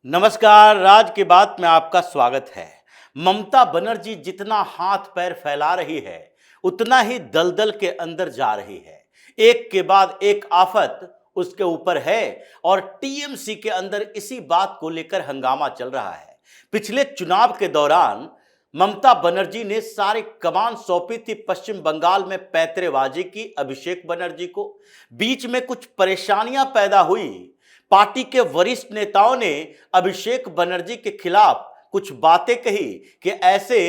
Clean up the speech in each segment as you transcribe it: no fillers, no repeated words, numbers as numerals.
नमस्कार। राज की बात में आपका स्वागत है। ममता बनर्जी जितना हाथ पैर फैला रही है उतना ही दलदल के अंदर जा रही है। एक के बाद एक आफत उसके ऊपर है और टीएमसी के अंदर इसी बात को लेकर हंगामा चल रहा है। पिछले चुनाव के दौरान ममता बनर्जी ने सारी कमान सौंपी थी पश्चिम बंगाल में पैतरेबाजी की अभिषेक बनर्जी को। बीच में कुछ परेशानियां पैदा हुई। पार्टी के वरिष्ठ नेताओं ने अभिषेक बनर्जी के खिलाफ कुछ बातें कही कि ऐसे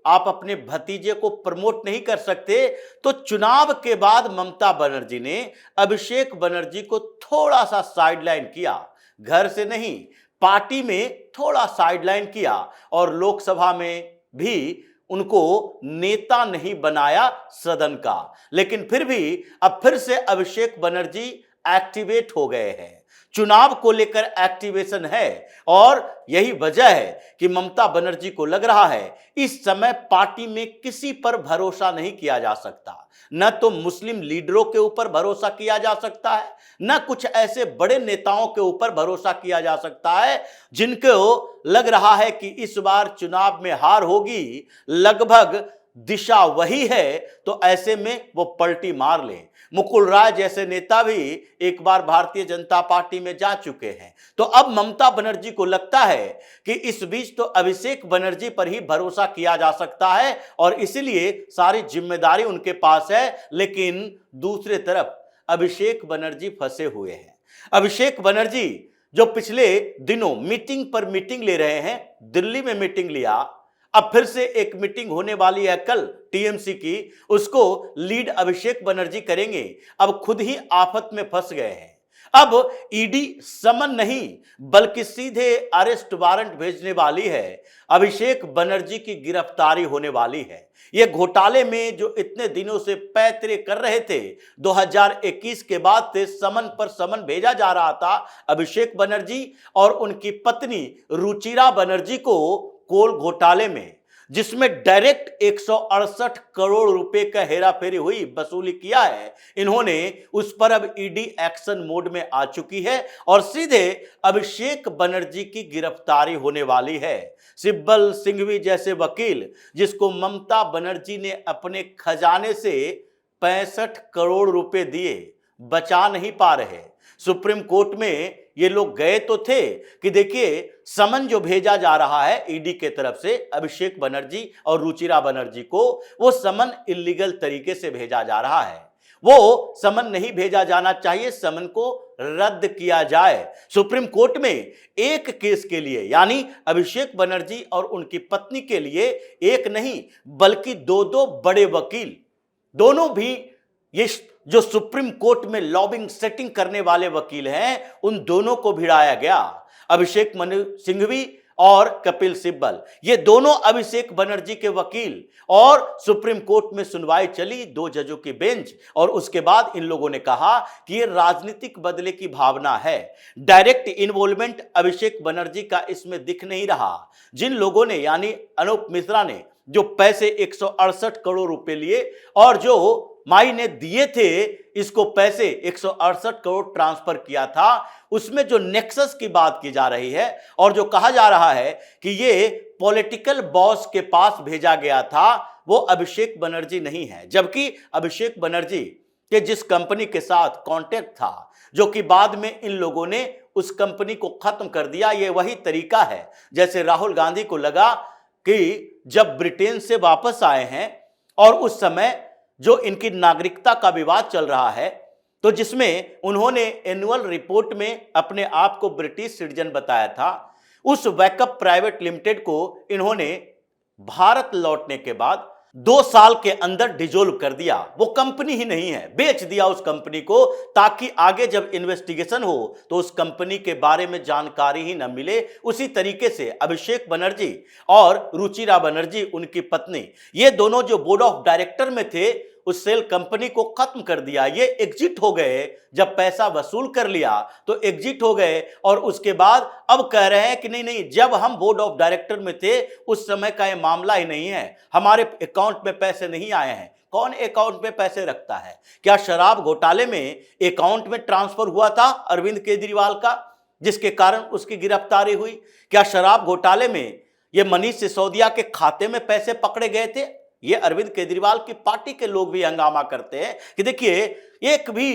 आप अपने भतीजे को प्रमोट नहीं कर सकते। तो चुनाव के बाद ममता बनर्जी ने अभिषेक बनर्जी को थोड़ा सा साइडलाइन किया, घर से नहीं पार्टी में थोड़ा साइडलाइन किया और लोकसभा में भी उनको नेता नहीं बनाया सदन का। लेकिन फिर भी अब फिर से अभिषेक बनर्जी एक्टिवेट हो गए हैं। चुनाव को लेकर एक्टिवेशन है और यही वजह है कि ममता बनर्जी को लग रहा है इस समय पार्टी में किसी पर भरोसा नहीं किया जा सकता। न तो मुस्लिम लीडरों के ऊपर भरोसा किया जा सकता है, न कुछ ऐसे बड़े नेताओं के ऊपर भरोसा किया जा सकता है जिनको लग रहा है कि इस बार चुनाव में हार होगी। लगभग दिशा वही है, तो ऐसे में वो पलटी मार ले। मुकुल राय जैसे नेता भी एक बार भारतीय जनता पार्टी में जा चुके हैं। तो अब ममता बनर्जी को लगता है कि इस बीच तो अभिषेक बनर्जी पर ही भरोसा किया जा सकता है और इसलिए सारी जिम्मेदारी उनके पास है। लेकिन दूसरे तरफ अभिषेक बनर्जी फंसे हुए हैं। अभिषेक बनर्जी जो पिछले दिनों मीटिंग पर मीटिंग ले रहे हैं, दिल्ली में मीटिंग लिया, अब फिर से एक मीटिंग होने वाली है कल टीएमसी की, उसको लीड अभिषेक बनर्जी करेंगे। अब खुद ही आफत में फंस गए हैं। अब ईडी समन नहीं बल्कि सीधे अरेस्ट वारंट भेजने वाली है। अभिषेक बनर्जी की गिरफ्तारी होने वाली है। ये घोटाले में जो इतने दिनों से पैतरे कर रहे थे, 2021 के बाद से समन पर समन भेजा जा रहा था अभिषेक बनर्जी और उनकी पत्नी रुचिरा बनर्जी को कोल घोटाले में, जिसमें डायरेक्ट 168 करोड़ रुपए का हेराफेरी हुई, वसूली किया है। इन्होंने उस पर अब ईडी एक्शन मोड में आ चुकी है और सीधे अभिषेक बनर्जी की गिरफ्तारी होने वाली है। सिब्बल सिंघवी जैसे वकील, जिसको ममता बनर्जी ने अपने खजाने से 65 करोड़ रुपए दिए, बचा नहीं पा रहे। सुप्रीम कोर्ट में ये लोग गए तो थे कि देखिए समन जो भेजा जा रहा है ईडी के तरफ से अभिषेक बनर्जी और रुचिरा बनर्जी को, वो समन इलीगल तरीके से भेजा जा रहा है। वो समन नहीं भेजा जाना चाहिए, समन को रद्द किया जाए। सुप्रीम कोर्ट में एक केस के लिए, यानी अभिषेक बनर्जी और उनकी पत्नी के लिए एक नहीं बल्कि दो दो बड़े वकील, दोनों भी ये जो सुप्रीम कोर्ट में लॉबिंग सेटिंग करने वाले वकील हैं, उन दोनों को भिड़ाया गया। अभिषेक मनु सिंघवी और कपिल सिब्बल, ये दोनों अभिषेक बनर्जी के वकील, और सुप्रीम कोर्ट में सुनवाई चली 2 जजों की बेंच, और उसके बाद इन लोगों ने कहा कि ये राजनीतिक बदले की भावना है। डायरेक्ट इन्वॉल्वमेंट अभिषेक बनर्जी का इसमें दिख नहीं रहा। जिन लोगों ने, यानी अनूप मिश्रा ने जो पैसे 168 करोड़ रुपए लिए और जो माई ने दिए थे इसको पैसे 168 करोड़ ट्रांसफर किया था, उसमें जो नेक्सस की बात की जा रही है और जो कहा जा रहा है कि ये पॉलिटिकल बॉस के पास भेजा गया था, वो अभिषेक बनर्जी नहीं है। जबकि अभिषेक बनर्जी के जिस कंपनी के साथ कांटेक्ट था, जो कि बाद में इन लोगों ने उस कंपनी को खत्म कर दिया, ये वही तरीका है जैसे राहुल गांधी को लगा कि जब ब्रिटेन से वापस आए हैं और उस समय जो इनकी नागरिकता का विवाद चल रहा है, तो जिसमें उन्होंने एनुअल रिपोर्ट में अपने आप को ब्रिटिश सिटीजन बताया था, उस वैकअप प्राइवेट लिमिटेड को इन्होंने भारत लौटने के बाद 2 साल के अंदर डिजोल्व कर दिया। वो कंपनी ही नहीं है, बेच दिया उस कंपनी को, ताकि आगे जब इन्वेस्टिगेशन हो तो उस कंपनी के बारे में जानकारी ही न मिले। उसी तरीके से अभिषेक बनर्जी और रुचिरा बनर्जी, उनकी पत्नी, ये दोनों जो बोर्ड ऑफ डायरेक्टर में थे, उस सेल कंपनी को खत्म कर दिया। ये एग्जिट हो गए, जब पैसा वसूल कर लिया तो एग्जिट हो गए, और उसके बाद अब कह रहे हैं कि नहीं नहीं, जब हम बोर्ड ऑफ डायरेक्टर में थे उस समय का ये मामला ही नहीं है, हमारे अकाउंट में पैसे नहीं आए हैं। कौन अकाउंट में पैसे रखता है? क्या शराब घोटाले में अकाउंट में ट्रांसफर हुआ था अरविंद केजरीवाल का? जिसके कारण उसकी गिरफ्तारी हुई? क्या शराब घोटाले में ये मनीष सिसोदिया के खाते में पैसे पकड़े गए थे? ये अरविंद केजरीवाल की पार्टी के लोग भी हंगामा करते हैं कि देखिए, एक भी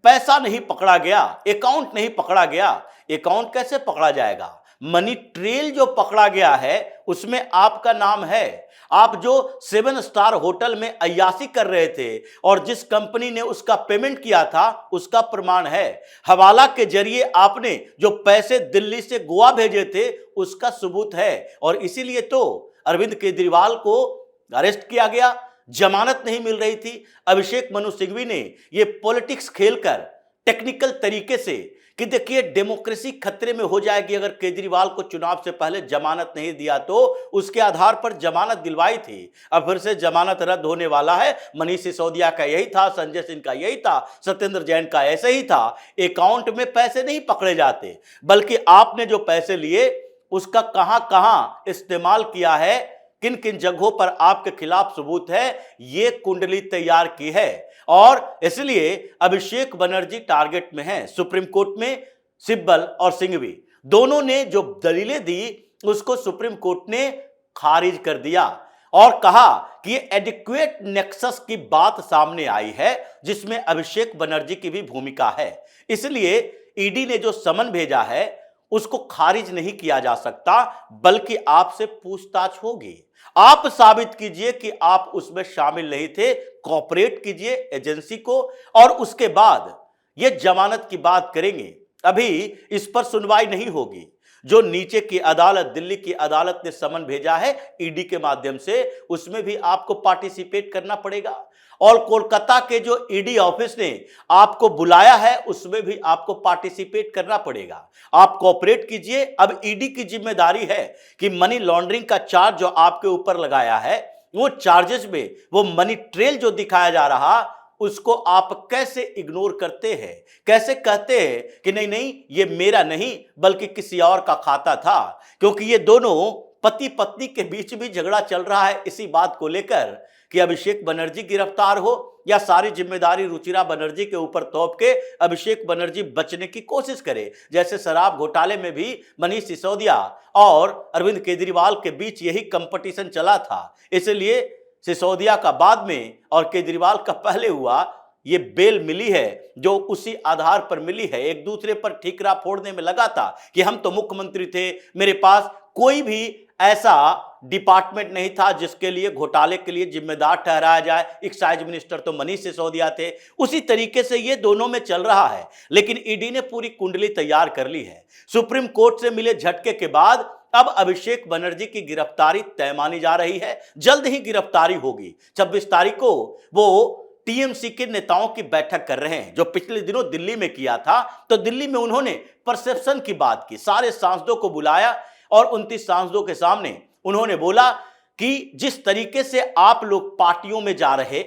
पैसा नहीं पकड़ा गया, अकाउंट नहीं पकड़ा गया। अकाउंट कैसे पकड़ा जाएगा? मनी ट्रेल जो पकड़ा गया है उसमें आपका नाम है। आप जो 7 स्टार होटल में अय्याशी कर रहे थे और जिस कंपनी ने उसका पेमेंट किया था उसका प्रमाण है। हवाला के जरिए आपने जो पैसे दिल्ली से गोवा भेजे थे उसका सबूत है। और इसीलिए तो अरविंद केजरीवाल को अरेस्ट किया गया, जमानत नहीं मिल रही थी। अभिषेक मनु सिंघवी ने यह पॉलिटिक्स खेलकर टेक्निकल तरीके से कि देखिए डेमोक्रेसी खतरे में हो जाएगी अगर केजरीवाल को चुनाव से पहले जमानत नहीं दिया, तो उसके आधार पर जमानत दिलवाई थी। अब फिर से जमानत रद्द होने वाला है। मनीष सिसोदिया का यही था, संजय सिंह का यही था, सत्येंद्र जैन का ऐसे ही था। अकाउंट में पैसे नहीं पकड़े जाते, बल्कि आपने जो पैसे लिए उसका कहां कहां इस्तेमाल किया है, किन किन जगहों पर आपके खिलाफ सबूत है, ये कुंडली तैयार की है। और इसलिए अभिषेक बनर्जी टारगेट में है। सुप्रीम कोर्ट में सिब्बल और सिंघवी दोनों ने जो दलीलें दी उसको सुप्रीम कोर्ट ने खारिज कर दिया और कहा कि ये एडिक्वेट नेक्सस की बात सामने आई है जिसमें अभिषेक बनर्जी की भी भूमिका है। इसलिए ईडी ने जो समन भेजा है उसको खारिज नहीं किया जा सकता, बल्कि आपसे पूछताछ होगी। आप साबित कीजिए कि आप उसमें शामिल नहीं थे, कोऑपरेट कीजिए एजेंसी को, और उसके बाद ये जमानत की बात करेंगे। अभी इस पर सुनवाई नहीं होगी। जो नीचे की अदालत, दिल्ली की अदालत ने समन भेजा है ईडी के माध्यम से, उसमें भी आपको पार्टिसिपेट करना पड़ेगा। और कोलकाता के जो ईडी ऑफिस ने आपको बुलाया है उसमें भी आपको पार्टिसिपेट करना पड़ेगा। आप कोऑपरेट कीजिए। अब ईडी की जिम्मेदारी है कि मनी लॉन्ड्रिंग का चार्ज जो आपके ऊपर लगाया है, वो चार्जेस में वो मनी ट्रेल जो दिखाया जा रहा, उसको आप कैसे इग्नोर करते हैं, कैसे कहते हैं कि नहीं नहीं ये मेरा नहीं बल्कि किसी और का खाता था। क्योंकि ये दोनों पति पत्नी के बीच भी झगड़ा चल रहा है इसी बात को लेकर कि अभिषेक बनर्जी गिरफ्तार हो या सारी जिम्मेदारी रुचिरा बनर्जी के ऊपर थोप के अभिषेक बनर्जी बचने की कोशिश करे। जैसे शराब घोटाले में भी मनीष सिसोदिया और अरविंद केजरीवाल के बीच यही कंपटीशन चला था। इसलिए सिसोदिया का बाद में और केजरीवाल का पहले हुआ, ये बेल मिली है जो उसी आधार पर मिली है। एक दूसरे पर ठीकरा फोड़ने में लगा था कि हम तो मुख्यमंत्री थे, मेरे पास कोई भी ऐसा डिपार्टमेंट नहीं था जिसके लिए घोटाले के लिए जिम्मेदार ठहराया जाए। एक्साइज मिनिस्टर तो मनीष सिसोदिया थे। उसी तरीके से ये दोनों में चल रहा है। लेकिन ईडी ने पूरी कुंडली तैयार कर ली है। सुप्रीम कोर्ट से मिले झटके के बाद अब अभिषेक बनर्जी की गिरफ्तारी तय मानी जा रही है। जल्द ही गिरफ्तारी होगी। 26 तारीख को वो टीएमसी के नेताओं की बैठक कर रहे हैं, जो पिछले दिनों दिल्ली में किया था। तो दिल्ली में उन्होंने परसेप्शन की बात की, सारे सांसदों को बुलाया और 29 सांसदों के सामने उन्होंने बोला कि जिस तरीके से आप लोग पार्टियों में जा रहे,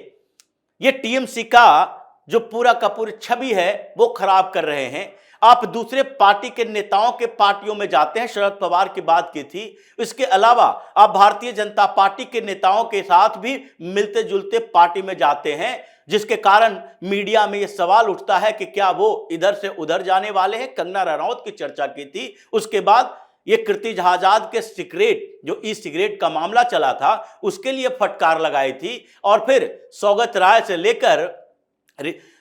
ये टीएमसी का जो पूरा का पूरी छवि है वो खराब कर रहे हैं। आप दूसरे पार्टी के नेताओं के पार्टियों में जाते हैं, शरद पवार की बात की थी। इसके अलावा आप भारतीय जनता पार्टी के नेताओं के साथ भी मिलते जुलते पार्टी में जाते हैं, जिसके कारण मीडिया में यह सवाल उठता है कि क्या वो इधर से उधर जाने वाले हैं। कंगना रनौत की चर्चा की थी। उसके बाद ये कीर्ति आजाद के सिगरेट, जो ई सिगरेट का मामला चला था, उसके लिए फटकार लगाई थी। और फिर सौगत राय से लेकर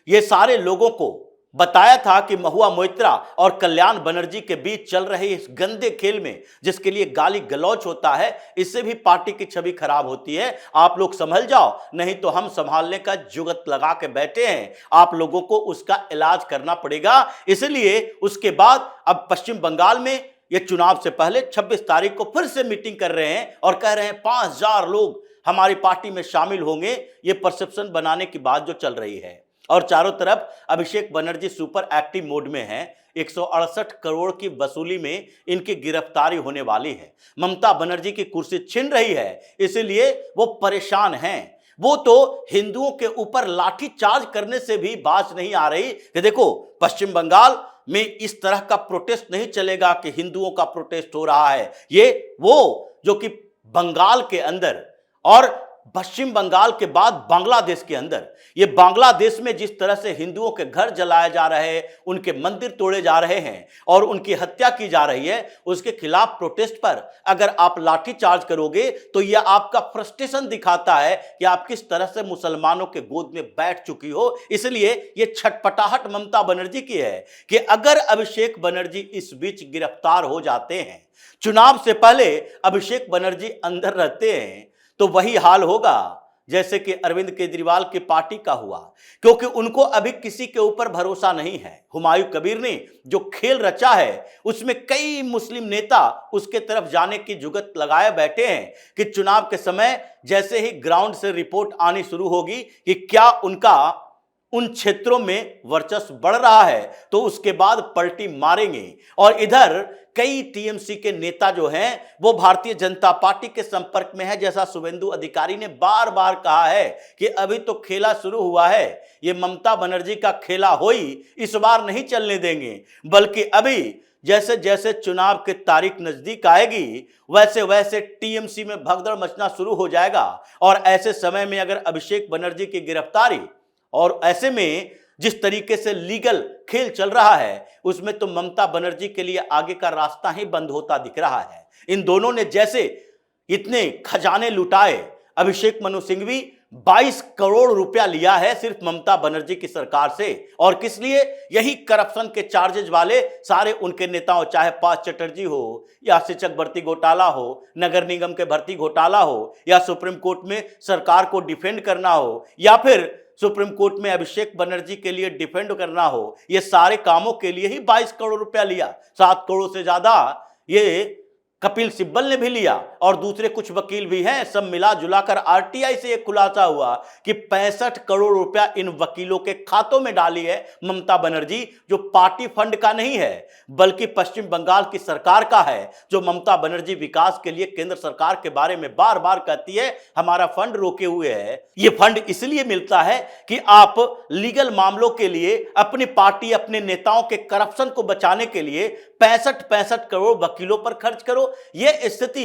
ये सारे लोगों को बताया था कि महुआ मोइत्रा और कल्याण बनर्जी के बीच चल रहे इस गंदे खेल में, जिसके लिए गाली गलौच होता है, इससे भी पार्टी की छवि खराब होती है। आप लोग संभल जाओ, नहीं तो हम संभालने का जुगत लगा के बैठे हैं। आप लोगों को उसका इलाज करना पड़ेगा। इसलिए उसके बाद अब पश्चिम बंगाल में ये चुनाव से पहले 26 तारीख को फिर से मीटिंग कर रहे हैं और कह रहे हैं 5000 लोग हमारी पार्टी में शामिल होंगे। ये परसेप्शन बनाने की बात जो चल रही है। और चारों तरफ Abhishek Banerjee super active mode में हैं। 168 करोड़ की वसूली में इनकी गिरफ्तारी होने वाली है। ममता बनर्जी की कुर्सी छिन रही है, इसलिए वो परेशान हैं। वो तो हिंदुओं के ऊपर लाठी चार्ज करने से भी बाज नहीं आ रही कि देखो पश्चिम बंगाल में इस तरह का प्रोटेस्ट नहीं चलेगा कि हिंदुओं का प्रोटेस्ट हो रहा है। ये वो जो कि बंगाल के अंदर और पश्चिम बंगाल के बाद बांग्लादेश के अंदर, ये बांग्लादेश में जिस तरह से हिंदुओं के घर जलाए जा रहे हैं, उनके मंदिर तोड़े जा रहे हैं और उनकी हत्या की जा रही है, उसके खिलाफ प्रोटेस्ट पर अगर आप लाठीचार्ज करोगे तो यह आपका फ्रस्ट्रेशन दिखाता है कि आप किस तरह से मुसलमानों के गोद में बैठ चुकी हो। इसलिए यह छटपटाहट ममता बनर्जी की है कि अगर अभिषेक बनर्जी इस बीच गिरफ्तार हो जाते हैं, चुनाव से पहले अभिषेक बनर्जी अंदर रहते हैं, तो वही हाल होगा जैसे कि अरविंद केजरीवाल की पार्टी का हुआ, क्योंकि उनको अभी किसी के ऊपर भरोसा नहीं है। हुमायूं कबीर ने जो खेल रचा है उसमें कई मुस्लिम नेता उसके तरफ जाने की जुगत लगाए बैठे हैं कि चुनाव के समय जैसे ही ग्राउंड से रिपोर्ट आनी शुरू होगी कि क्या उनका उन क्षेत्रों में वर्चस्व बढ़ रहा है तो उसके बाद पलटी मारेंगे। और इधर कई टीएमसी के नेता जो हैं वो भारतीय जनता पार्टी के संपर्क में है, जैसा शुभेंदु अधिकारी ने बार बार कहा है कि अभी तो खेला शुरू हुआ है, ये ममता बनर्जी का खेला हो ही इस बार नहीं चलने देंगे, बल्कि अभी जैसे जैसे चुनाव की तारीख नजदीक आएगी वैसे वैसे टीएमसी में भगदड़ मचना शुरू हो जाएगा। और ऐसे समय में अगर अभिषेक बनर्जी की गिरफ्तारी और ऐसे में जिस तरीके से लीगल खेल चल रहा है उसमें तो ममता बनर्जी के लिए आगे का रास्ता ही बंद होता दिख रहा है। इन दोनों ने जैसे इतने खजाने लुटाए, अभिषेक मनु सिंघवी 22 करोड़ रुपया लिया है सिर्फ ममता बनर्जी की सरकार से, और किस लिए? यही करप्शन के चार्जेज वाले सारे उनके नेताओं, चाहे पार्थ चटर्जी हो या शिक्षक भर्ती घोटाला हो, नगर निगम के भर्ती घोटाला हो, या सुप्रीम कोर्ट में सरकार को डिफेंड करना हो, या फिर सुप्रीम कोर्ट में अभिषेक बनर्जी के लिए डिफेंड करना हो, ये सारे कामों के लिए ही 22 करोड़ रुपया लिया। 7 करोड़ से ज्यादा ये कपिल सिब्बल ने भी लिया और दूसरे कुछ वकील भी हैं। सब मिला जुलाकर आरटीआई से एक खुलासा हुआ कि 65 करोड़ रुपया इन वकीलों के खातों में डाली है ममता बनर्जी, जो पार्टी फंड का नहीं है बल्कि पश्चिम बंगाल की सरकार का है, जो ममता बनर्जी विकास के लिए केंद्र सरकार के बारे में बार बार कहती है हमारा फंड रोके हुए है। ये फंड इसलिए मिलता है कि आप लीगल मामलों के लिए अपनी पार्टी, अपने नेताओं के करप्शन को बचाने के लिए 65 करोड़ वकीलों पर खर्च करो। यह स्थिति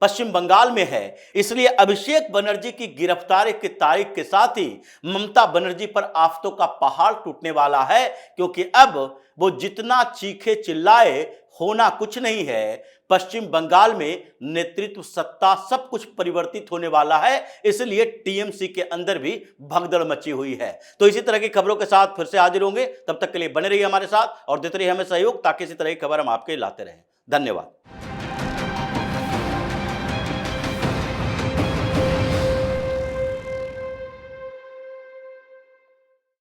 पश्चिम बंगाल में है। इसलिए अभिषेक बनर्जी की गिरफ्तारी की तारीख के साथ ही ममता बनर्जी पर आफतों का पहाड़ टूटने वाला है, क्योंकि अब वो जितना चीखे चिल्लाए होना कुछ नहीं है। पश्चिम बंगाल में नेतृत्व, सत्ता, सब कुछ परिवर्तित होने वाला है। इसलिए टीएमसी के अंदर भी भगदड़ मची हुई है। तो इसी तरह की खबरों के साथ फिर से हाजिर होंगे, तब तक के लिए बने रहिए हमारे साथ और देते रहिए हमें सहयोग, ताकि इसी तरह की खबर हम आपके लाते रहें। धन्यवाद।